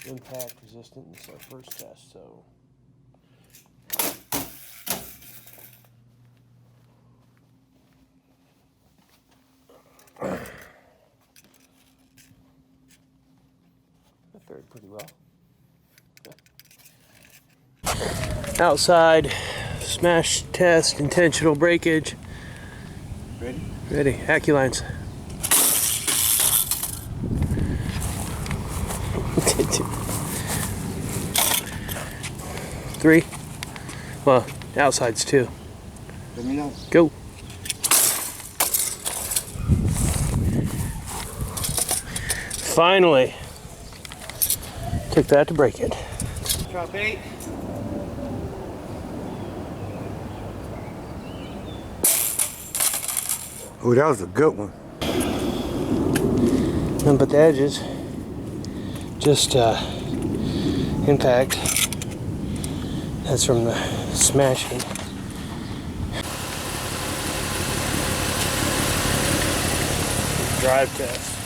impact resistant. This is our first test, so that fared pretty well. Outside smash test, intentional breakage. Ready? Ready. Accu-Lines. Three. Well, outside's two. Let me know. Go. Finally. Took that to break it. Drop 8. Oh, that was a good one. Nothing but the edges. Just impact. That's from the smashing. Drive test.